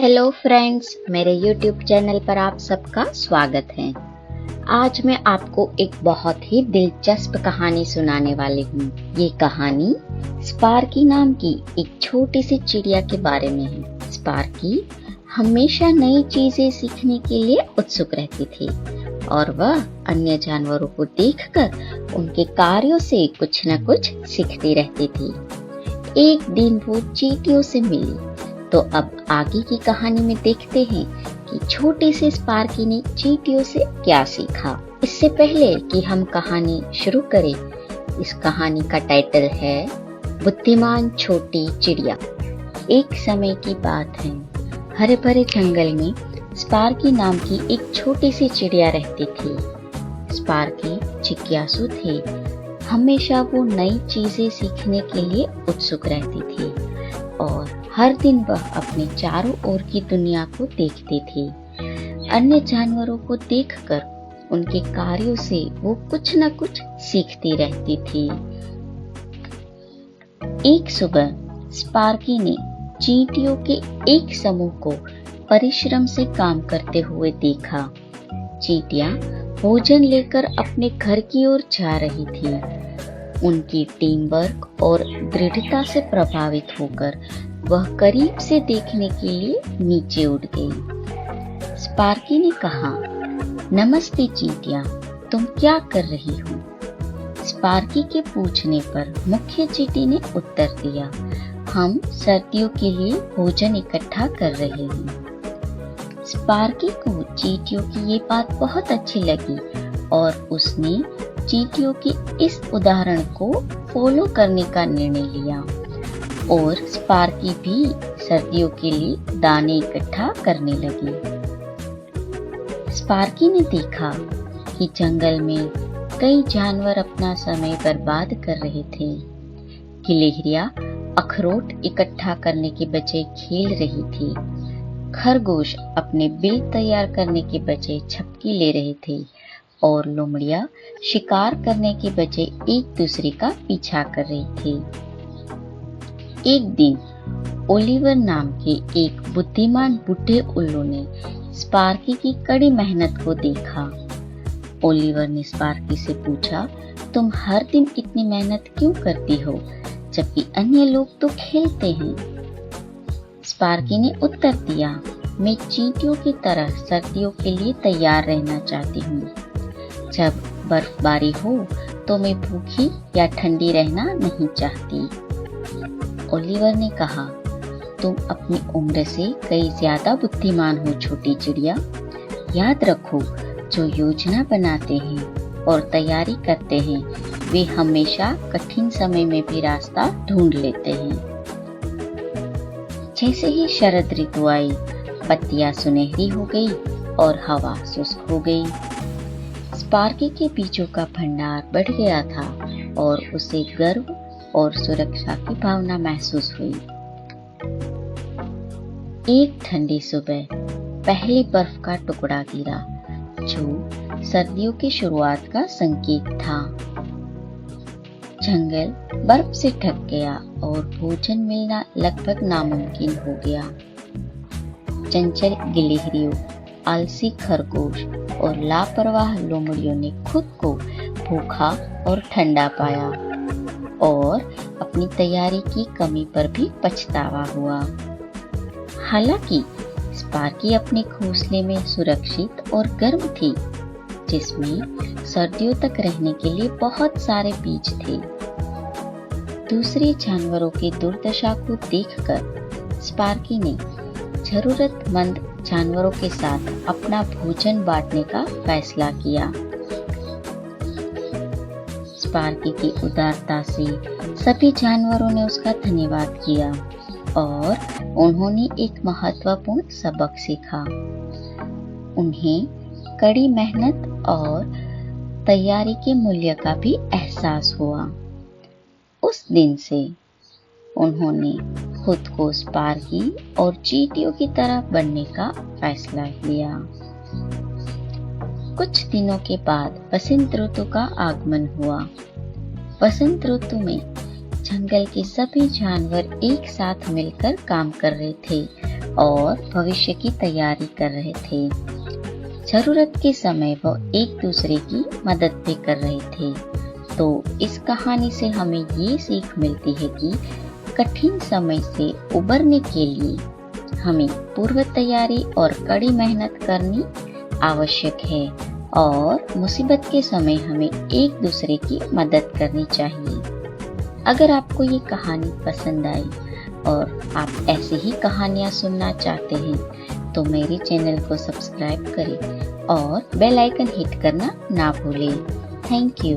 Hello friends, मेरे YouTube channel पर आप सबका स्वागत है। आज मैं आपको एक बहुत ही दिलचस्प कहानी सुनाने वाली हूँ। ये कहानी स्पार्की नाम की एक छोटी सी चिड़िया के बारे में है। स्पार्की हमेशा नई चीजें सीखने के लिए उत्सुक रहती थी और वह अन्य जानवरों को देखकर उनके कार्यों से कुछ न कुछ सीखती रहती थी। एक दिन वो चींटियों से मिली, तो अब आगे की कहानी में देखते हैं कि छोटी सी स्पार्की ने चींटियों से क्या सीखा। इससे पहले कि हम कहानी शुरू करें, इस कहानी का टाइटल है बुद्धिमान छोटी चिड़िया। एक समय की बात है, हरे भरे जंगल में स्पार्की नाम की एक छोटी सी चिड़िया रहती थी। स्पार्की जिज्ञासु थी। हमेशा वो नई चीजें सीखने के लिए उत्सुक रहती थी और हर दिन वह अपने चारों ओर की दुनिया को देखती थी। अन्य जानवरों को देखकर उनके कार्यों से वो कुछ न कुछ सीखती रहती थी। एक सुबह स्पार्की ने चींटियों के एक समूह को परिश्रम से काम करते हुए देखा। चींटियां भोजन लेकर अपने घर की ओर जा रही थी। उनकी टीम वर्क और दृढ़ता से प्रभावित होकर वह करीब से देखने के लिए नीचे उड़ गई। स्पार्की ने कहा, नमस्ते चींटियां, तुम क्या कर रही हो? स्पार्की के पूछने पर मुख्य चींटी ने उत्तर दिया, हम सर्दियों के लिए भोजन इकट्ठा कर रहे हैं। स्पार्की को चींटियों की ये बात बहुत अच्छी लगी और उसने चींटियों के इस उदाहरण को फॉलो करने का निर्णय लिया और स्पार्की भी सर्दियों के लिए दाने इकट्ठा करने लगी। स्पार्की ने देखा कि जंगल में कई जानवर अपना समय बर्बाद कर रहे थे। गिलहरियां अखरोट इकट्ठा करने के बजाय खेल रही थी। खरगोश अपने बिल तैयार करने के बजाय झपकी ले रहे थे और लोमड़ियां शिकार करने के बजाय एक दूसरे का पीछा कर रही थी। एक दिन ओलिवर नाम के एक बुद्धिमान बूढ़े उल्लू ने स्पार्की की कड़ी मेहनत को देखा। ओलिवर ने स्पार्की से पूछा, तुम हर दिन इतनी मेहनत क्यों करती हो जबकि अन्य लोग तो खेलते हैं? स्पार्की ने उत्तर दिया, मैं चींटियों की तरह सर्दियों के लिए तैयार रहना चाहती हूँ। जब बर्फबारी हो तो मैं भूखी या ठंडी रहना नहीं चाहती। ओलिवर ने कहा, तुम अपनी उम्र से कई ज्यादा बुद्धिमान हो छोटी चिड़िया। याद रखो, जो योजना बनाते हैं और तैयारी करते हैं वे हमेशा कठिन समय में भी रास्ता ढूंढ लेते हैं। जैसे ही शरद ऋतु आई, पत्तियां सुनहरी हो गई और हवा शुष्क हो गई। स्पार्की के बीजों का भंडार बढ़ गया था और उसे गर्व और सुरक्षा की भावना महसूस हुई। एक ठंडी सुबह पहली बर्फ का टुकड़ा गिरा, जो सर्दियों की शुरुआत का संकेत था। जंगल बर्फ से ढक गया और भोजन मिलना लगभग नामुमकिन हो गया। चंचल गिलहरियों, आलसी खरगोश और लापरवाह लोमड़ियों ने खुद को भूखा और ठंडा पाया और अपनी तैयारी की कमी पर भी पछतावा हुआ। हालांकि स्पार्की अपने घोंसले में सुरक्षित और गर्म थी, जिसमें सर्दियों तक रहने के लिए बहुत सारे बीज थे। दूसरे जानवरों की दुर्दशा को देखकर स्पार्की ने जरूरतमंद जानवरों के साथ अपना भोजन बांटने का फैसला किया। स्पार्की की उदारता से सभी जानवरों ने उसका धन्यवाद किया और उन्होंने एक महत्वपूर्ण सबक सीखा। उन्हें कड़ी मेहनत और तैयारी के मूल्य का भी एहसास हुआ। उस दिन से उन्होंने खुद को स्पार्की और चींटियों की तरह बनने का फैसला लिया। कुछ दिनों के बाद बसंत ऋतु का आगमन हुआ। बसंत ऋतु में जंगल के सभी जानवर एक साथ मिलकर काम कर रहे थे और भविष्य की तैयारी कर रहे थे। जरूरत के समय वो एक दूसरे की मदद भी कर रहे थे। तो इस कहानी से हमें ये सीख मिलती है कि कठिन समय से उबरने के लिए हमें पूर्व तैयारी और कड़ी मेहनत करनी आवश्यक है और मुसीबत के समय हमें एक दूसरे की मदद करनी चाहिए। अगर आपको ये कहानी पसंद आई और आप ऐसी ही कहानियाँ सुनना चाहते हैं तो मेरे चैनल को सब्सक्राइब करें और बेल आइकन हिट करना ना भूलें। Thank you.